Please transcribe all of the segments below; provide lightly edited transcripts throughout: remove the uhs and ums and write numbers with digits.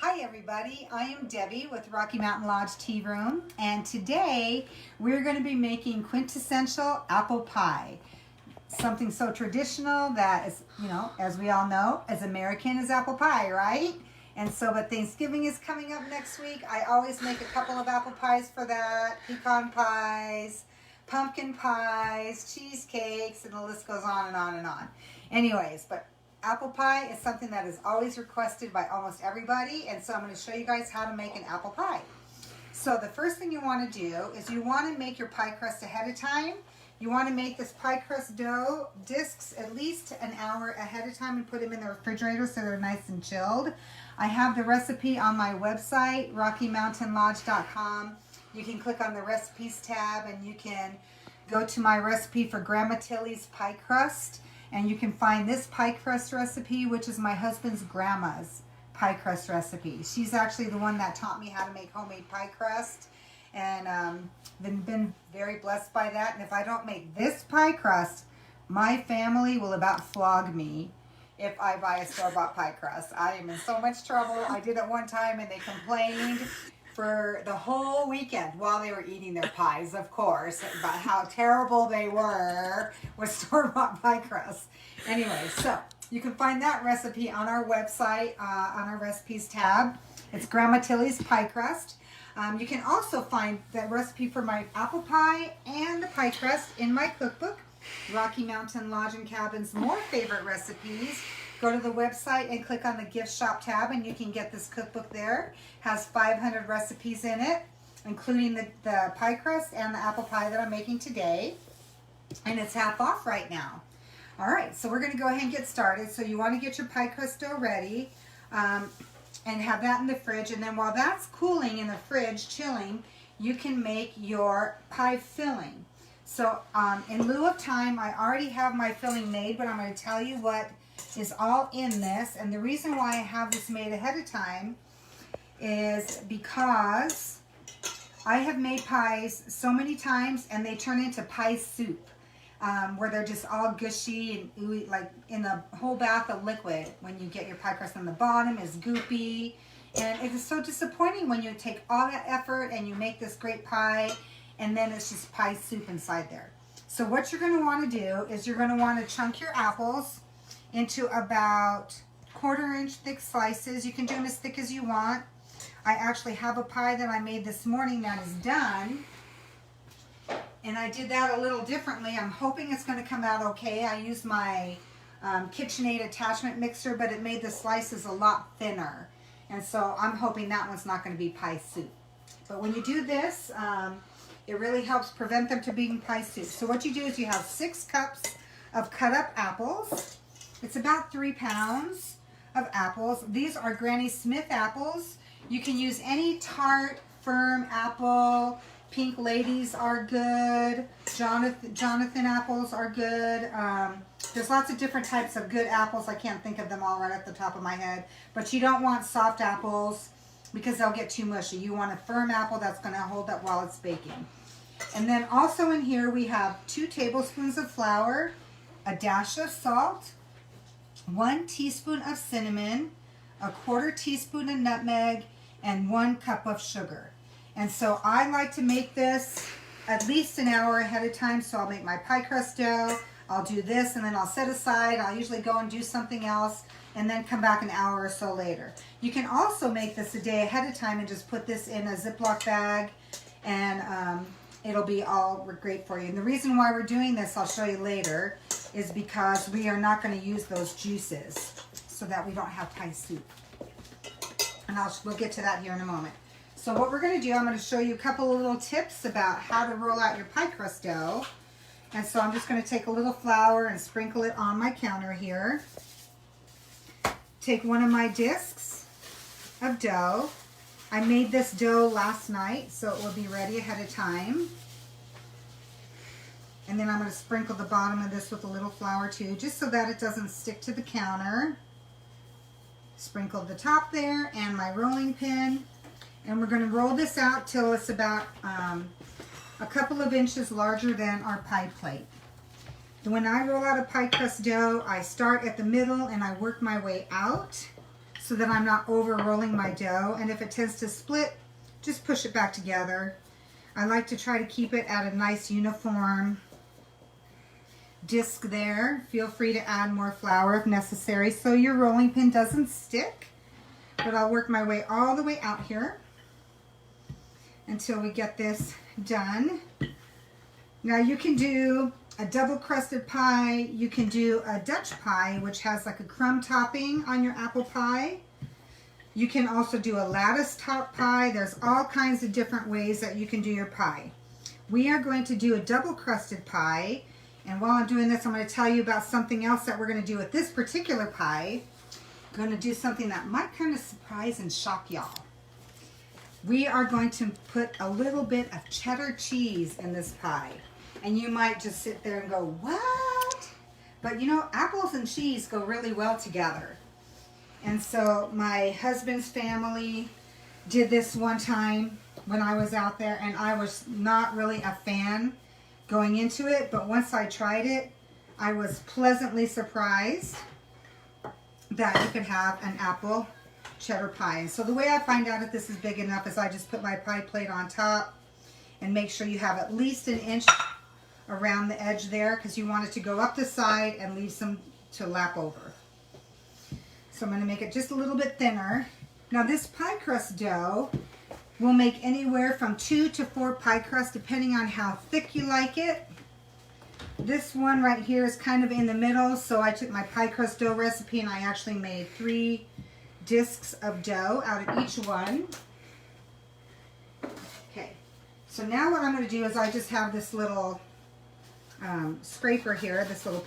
Hi everybody, I am Debbie with Rocky Mountain Lodge Tea Room, and today we're going to be making quintessential apple pie. Something so traditional that is, as we all know, as American as apple pie, right? And so, but Thanksgiving is coming up next week. I always make a couple of apple pies for that, pecan pies, pumpkin pies, cheesecakes, and the list goes on and on and on. Anyways, but apple pie is something that is always requested by almost everybody, and so I'm going to show you guys how to make an apple pie. So the first thing you want to do is you want to make your pie crust ahead of time. You want to make this pie crust dough discs at least an hour ahead of time and put them in the refrigerator so they're nice and chilled. I have the recipe on my website, RockyMountainLodge.com. You can click on the recipes tab and you can go to my recipe for Grandma Tilly's pie crust. And you can find this pie crust recipe, which is my husband's grandma's pie crust recipe. She's actually the one that taught me how to make homemade pie crust. And been very blessed by that. And if I don't make this pie crust, my family will about flog me if I buy a store-bought pie crust. I am in so much trouble. I did it one time and they complained for the whole weekend while they were eating their pies, of course, about how terrible they were with store-bought pie crust. Anyway, so you can find that recipe on our website, on our recipes tab. It's Grandma Tilly's pie crust. You can also find that recipe for my apple pie and the pie crust in my cookbook, Rocky Mountain Lodge and Cabin's More Favorite Recipes. Go to the website and click on the gift shop tab and you can get this cookbook there. It has 500 recipes in it, including the pie crust and the apple pie that I'm making today. And it's half off right now. All right, so we're going to go ahead and get started. So you want to get your pie crust dough ready and have that in the fridge. And then while that's cooling in the fridge, chilling, you can make your pie filling. So in lieu of time, I already have my filling made, but I'm going to tell you what is all in this. And the reason why I have this made ahead of time is because I have made pies so many times and they turn into pie soup, where they're just all gushy and ooey, like in a whole bath of liquid. When you get your pie crust on the bottom, is goopy, and it is so disappointing when you take all that effort and you make this great pie and then it's just pie soup inside there. So what you're going to want to do is you're going to want to chunk your apples into about 1/4 inch thick slices. You can do them as thick as you want. I actually have a pie that I made this morning that is done, and I did that a little differently. I'm hoping it's going to come out okay. I used my KitchenAid attachment mixer, but it made the slices a lot thinner, and so I'm hoping that one's not going to be pie soup. But when you do this, it really helps prevent them from being pie soup. So what you do is you have 6 cups of cut up apples. It's about 3 pounds of apples. These are Granny Smith apples. You can use any tart, firm apple. Pink Ladies are good. Jonathan apples are good. There's lots of different types of good apples. I can't think of them all right off the top of my head. But you don't want soft apples because they'll get too mushy. You want a firm apple that's going to hold up while it's baking. And then also in here we have 2 tablespoons of flour, a dash of salt, 1 teaspoon of cinnamon, a 1/4 teaspoon of nutmeg, and 1 cup of sugar. And so I like to make this at least an hour ahead of time. So I'll make my pie crust dough, I'll do this, and then I'll set aside. I'll usually go and do something else and then come back an hour or so later. You can also make this a day ahead of time and just put this in a Ziploc bag, and it'll be all great for you. And the reason why we're doing this, I'll show you later, is because we are not going to use those juices so that we don't have pie soup. And we'll get to that here in a moment. So what we're going to do, I'm going to show you a couple of little tips about how to roll out your pie crust dough. And so I'm just going to take a little flour and sprinkle it on my counter here. Take one of my discs of dough. I made this dough last night, so it will be ready ahead of time. And then I'm going to sprinkle the bottom of this with a little flour too, just so that it doesn't stick to the counter. Sprinkle the top there and my rolling pin. And we're going to roll this out till it's about a couple of inches larger than our pie plate. When I roll out a pie crust dough, I start at the middle and I work my way out. so that I'm not over rolling my dough. And if it tends to split, just push it back together. I like to try to keep it at a nice uniform disc there. Feel free to add more flour if necessary so your rolling pin doesn't stick. But I'll work my way all the way out here until we get this done. Now you can do a double crusted pie. You can do a Dutch pie, which has like a crumb topping on your apple pie. You can also do a lattice top pie. There's all kinds of different ways that you can do your pie. We are going to do a double crusted pie. And while I'm doing this, I'm going to tell you about something else that we're going to do with this particular pie. I'm going to do something that might kind of surprise and shock y'all. We are going to put a little bit of cheddar cheese in this pie. And you might just sit there and go, what? But you know, apples and cheese go really well together. And so my husband's family did this one time when I was out there, and I was not really a fan going into it, but once I tried it, I was pleasantly surprised that you could have an apple cheddar pie. And so the way I find out if this is big enough is I just put my pie plate on top and make sure you have at least an inch around the edge there, because you want it to go up the side and leave some to lap over. So I'm going to make it just a little bit thinner. Now this pie crust dough will make anywhere from 2 to 4 pie crusts depending on how thick you like it. This one right here is kind of in the middle, so I took my pie crust dough recipe and I actually made 3 discs of dough out of each one. Okay, so now what I'm going to do is I just have this little scraper here, this little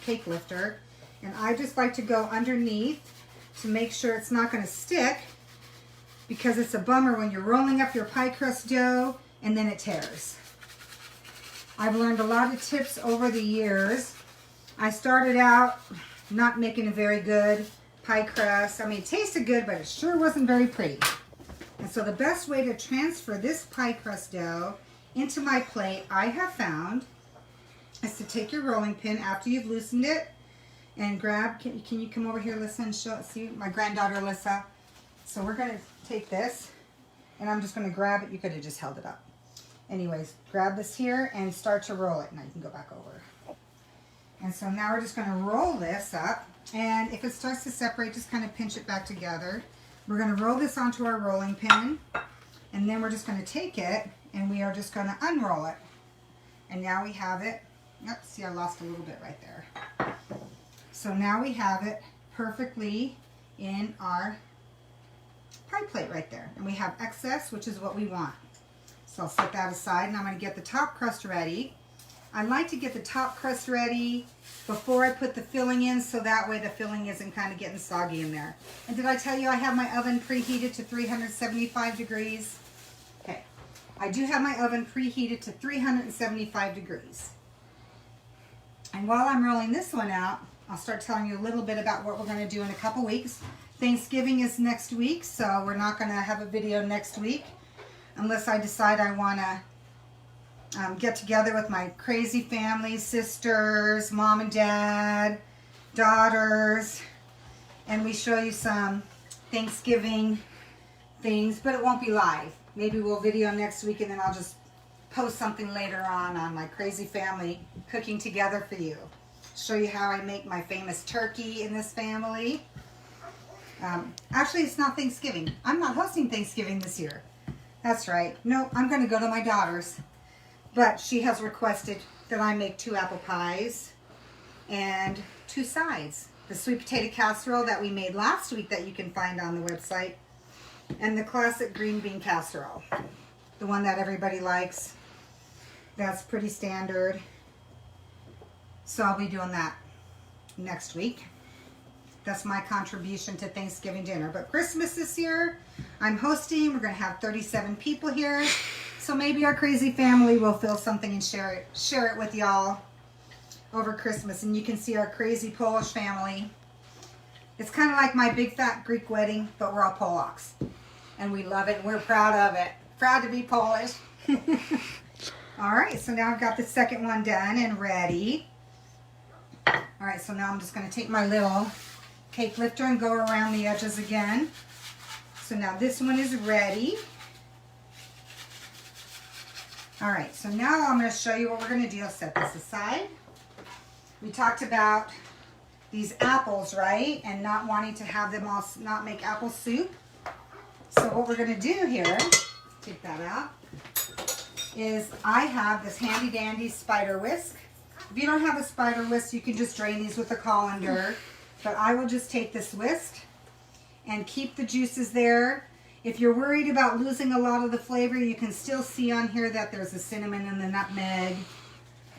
cake lifter, and I just like to go underneath to make sure it's not going to stick, because it's a bummer when you're rolling up your pie crust dough and then it tears. I've learned a lot of tips over the years. I started out not making a very good pie crust. I mean, it tasted good, but it sure wasn't very pretty. And so the best way to transfer this pie crust dough into my plate, I have found, is to take your rolling pin after you've loosened it and grab, can you come over here, Alyssa, and see my granddaughter, Alyssa. So we're going to take this, and I'm just going to grab it. You could have just held it up. Anyways, grab this here and start to roll it. Now you can go back over. And so now we're just going to roll this up, and if it starts to separate, just kind of pinch it back together. We're going to roll this onto our rolling pin, and then we're just going to take it, and we are just going to unroll it. And now we have it. Yep, see, I lost a little bit right there. So now we have it perfectly in our pie plate right there. And we have excess, which is what we want. So I'll set that aside, and I'm going to get the top crust ready. I like to get the top crust ready before I put the filling in, so that way the filling isn't kind of getting soggy in there. And did I tell you I have my oven preheated to 375 degrees? Okay, I do have my oven preheated to 375 degrees. And while I'm rolling this one out, I'll start telling you a little bit about what we're going to do in a couple weeks. Thanksgiving is next week, so we're not going to have a video next week unless I decide I want to get together with my crazy family, sisters, mom and dad, daughters, and we show you some Thanksgiving things, but it won't be live. Maybe we'll video next week, and then I'll just post something later on my crazy family cooking together for you. Show you how I make my famous turkey in this family. Actually, it's not Thanksgiving. I'm not hosting Thanksgiving this year. That's right. No, I'm going to go to my daughter's. But she has requested that I make 2 apple pies and 2 sides. The sweet potato casserole that we made last week that you can find on the website, and the classic green bean casserole. The one that everybody likes. That's pretty standard. So I'll be doing that next week. That's my contribution to Thanksgiving dinner. But Christmas this year, I'm hosting. We're going to have 37 people here. So maybe our crazy family will feel something and share it with y'all over Christmas. And you can see our crazy Polish family. It's kind of like my big fat Greek wedding, but we're all Polacks. And we love it, and we're proud of it. Proud to be Polish. All right, so now I've got the second one done and ready. All right, so now I'm just going to take my little cake lifter and go around the edges again. So now this one is ready. All right, so now I'm going to show you what we're going to do. I'll set this aside. We talked about these apples, right? And not wanting to have them all, not make apple soup. So what we're going to do here, take that out, is I have this handy dandy spider whisk. If you don't have a spider whisk, you can just drain these with a colander. But I will just take this whisk and keep the juices there. If you're worried about losing a lot of the flavor, you can still see on here that there's the cinnamon and the nutmeg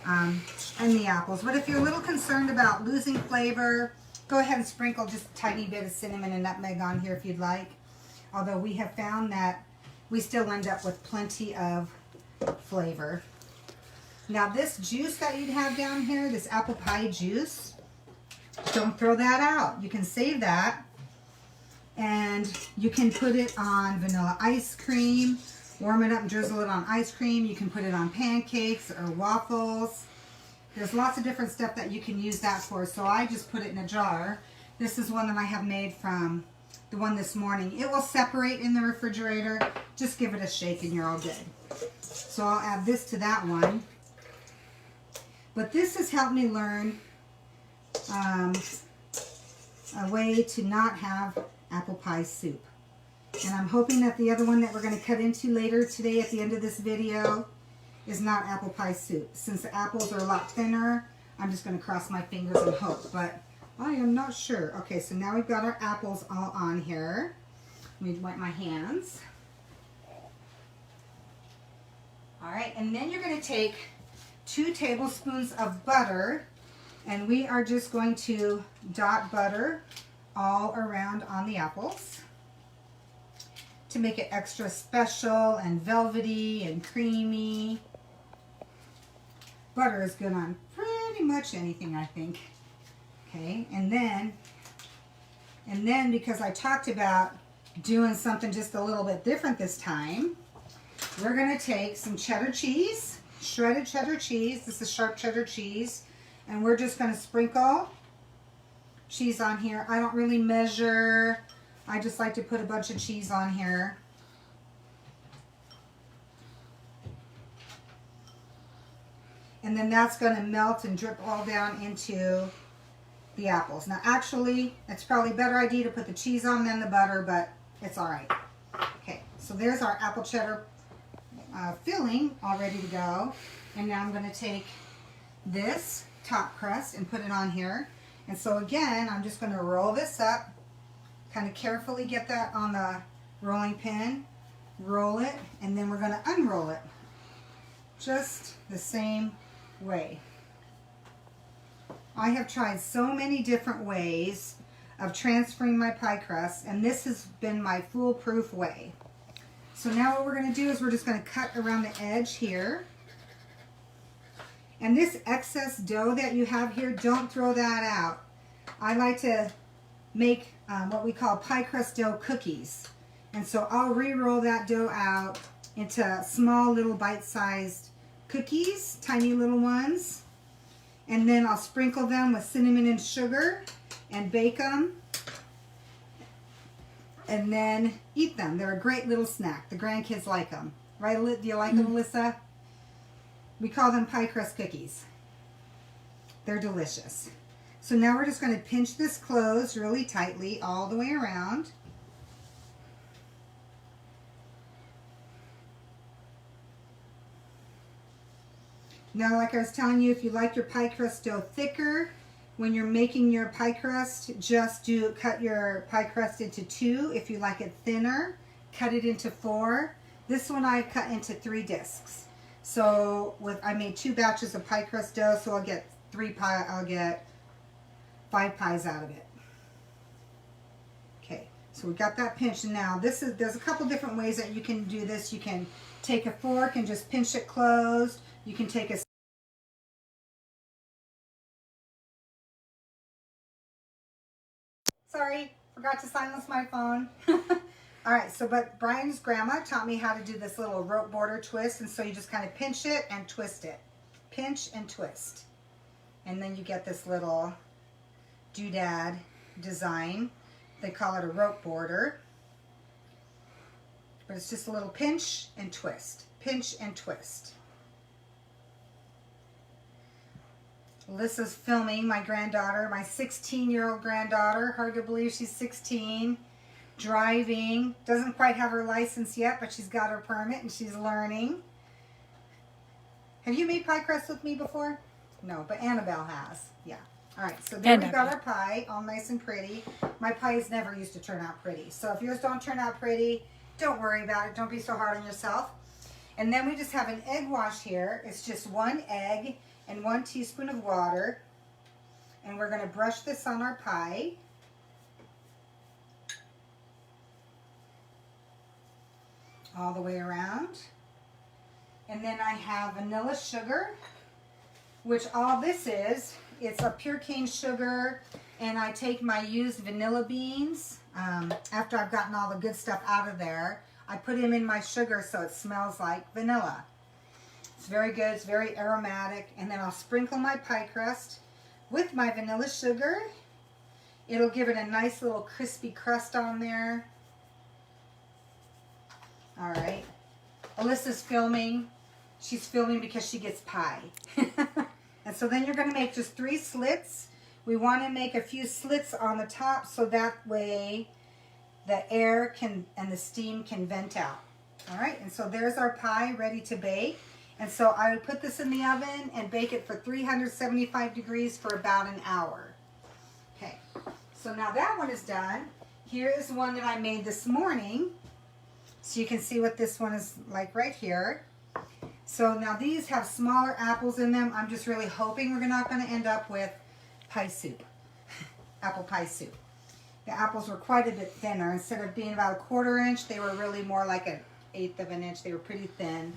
and the apples. But if you're a little concerned about losing flavor, go ahead and sprinkle just a tiny bit of cinnamon and nutmeg on here if you'd like. Although we have found that we still end up with plenty of flavor. Now this juice that you'd have down here, this apple pie juice, don't throw that out. You can save that. And you can put it on vanilla ice cream, warm it up and drizzle it on ice cream. You can put it on pancakes or waffles. There's lots of different stuff that you can use that for. So I just put it in a jar. This is one that I have made from the one this morning. It will separate in the refrigerator. Just give it a shake and you're all good. So I'll add this to that one. But this has helped me learn a way to not have apple pie soup. And I'm hoping that the other one that we're going to cut into later today at the end of this video is not apple pie soup. Since the apples are a lot thinner, I'm just going to cross my fingers and hope, but I am not sure. Okay, so now we've got our apples all on here. Let me wipe my hands. All right, and then you're going to take 2 tablespoons of butter, and we are just going to dot butter all around on the apples to make it extra special and velvety and creamy. Butter is good on pretty much anything, I think. Okay, and then because I talked about doing something just a little bit different this time, we're going to take some cheddar cheese, shredded cheddar cheese. This is sharp cheddar cheese, and we're just going to sprinkle cheese on here. I don't really measure. I just like to put a bunch of cheese on here. And then that's going to melt and drip all down into the apples. Now actually, it's probably a better idea to put the cheese on than the butter, but it's all right. Okay, so there's our apple cheddar filling all ready to go. And now I'm going to take this top crust and put it on here. And so again, I'm just going to roll this up, kind of carefully get that on the rolling pin, roll it, and then we're going to unroll it just the same way. I have tried so many different ways of transferring my pie crust, and this has been my foolproof way. So now what we're going to do is we're just going to cut around the edge here. And this excess dough that you have here, don't throw that out. I like to make what we call pie crust dough cookies. And so I'll re-roll that dough out into small little bite-sized cookies, tiny little ones. And then I'll sprinkle them with cinnamon and sugar and bake them. And then eat them. They're a great little snack. The grandkids like them. Right, do you like them, Alyssa? We call them pie crust cookies. They're delicious. So now we're just going to pinch this closed really tightly all the way around. Now, like I was telling you, if you like your pie crust dough thicker, when you're making your pie crust, just cut your pie crust into 2. If you like it thinner, cut it into 4. This one I cut into 3 discs. So I made 2 batches of pie crust dough, so I'll get 5 pies out of it. Okay, so we got that pinched. And now there's a couple different ways that you can do this. You can take a fork and just pinch it closed. You can take a Sorry, forgot to silence my phone. All right, but Brian's grandma taught me how to do this little rope border twist, and so you just kind of pinch it and twist it. Pinch and twist. And then you get this little doodad design. They call it a rope border. But it's just a little pinch and twist. Pinch and twist. Alyssa's filming, my granddaughter, my 16-year-old granddaughter. Hard to believe she's 16. Driving. Doesn't quite have her license yet, but she's got her permit and she's learning. Have you made pie crust with me before? No, but Annabelle has. Yeah. All right, so there we got our pie, all nice and pretty. My pies never used to turn out pretty. So if yours don't turn out pretty, don't worry about it. Don't be so hard on yourself. And then we just have an egg wash here. It's just 1 egg and 1 teaspoon of water. And we're going to brush this on our pie. All the way around. And then I have vanilla sugar, which all this is, it's a pure cane sugar, and I take my used vanilla beans, after I've gotten all the good stuff out of there, I put them in my sugar so it smells like vanilla. It's very good, it's very aromatic, and then I'll sprinkle my pie crust with my vanilla sugar. It'll give it a nice little crispy crust on there. All right, Alyssa's filming. She's filming because she gets pie. And so then you're going to make just 3 slits. We want to make a few slits on the top so that way the air can and the steam can vent out. All right, and so there's our pie ready to bake. And so I would put this in the oven and bake it for 375 degrees for about an hour. Okay, so now that one is done. Here is one that I made this morning. So you can see what this one is like right here. So now these have smaller apples in them. I'm just really hoping we're not going to end up with pie soup, apple pie soup. The apples were quite a bit thinner. Instead of being about a 1/4 inch, they were really more like 1/8 of an inch. They were pretty thin.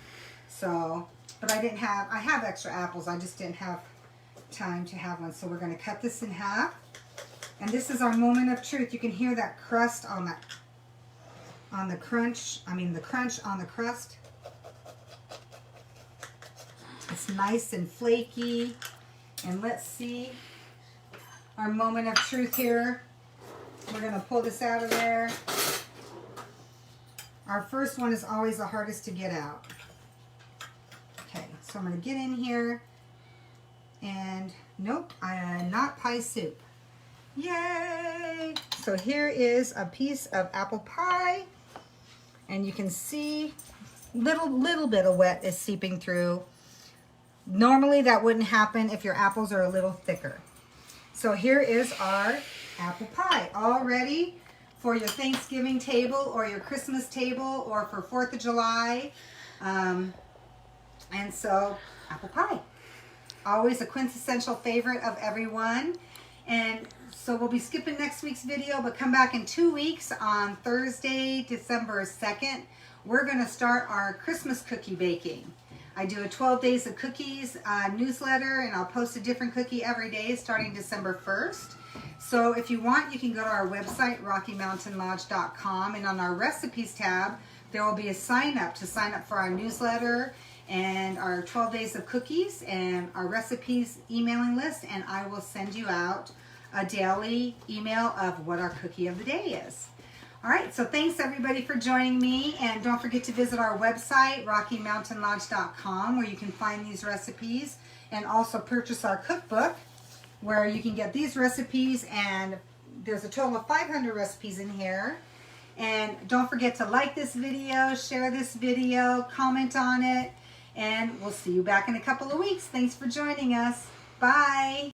So, but I have extra apples. I just didn't have time to have one. So we're going to cut this in half. And this is our moment of truth. You can hear that crust on the crunch on the crust. It's nice and flaky. And let's see our moment of truth here. We're going to pull this out of there. Our first one is always the hardest to get out. Okay, so I'm going to get in here. And nope, not pie soup. Yay! So here is a piece of apple pie. And you can see little bit of wet is seeping through. Normally that wouldn't happen if your apples are a little thicker. So here is our apple pie, all ready for your Thanksgiving table or your Christmas table or for 4th of July. And so apple pie, always a quintessential favorite of everyone. And so we'll be skipping next week's video, but come back in 2 weeks on Thursday, December 2nd. We're going to start our Christmas cookie baking. I do a 12 Days of Cookies newsletter, and I'll post a different cookie every day starting December 1st. So if you want, you can go to our website, RockyMountainLodge.com, and on our recipes tab, there will be a sign up for our newsletter and our 12 Days of Cookies and our recipes emailing list, and I will send you out a daily email of what our cookie of the day is. All right, so thanks everybody for joining me, and don't forget to visit our website, RockyMountainLodge.com, where you can find these recipes, and also purchase our cookbook, where you can get these recipes, and there's a total of 500 recipes in here. And don't forget to like this video, share this video, comment on it, and we'll see you back in a couple of weeks. Thanks for joining us. Bye.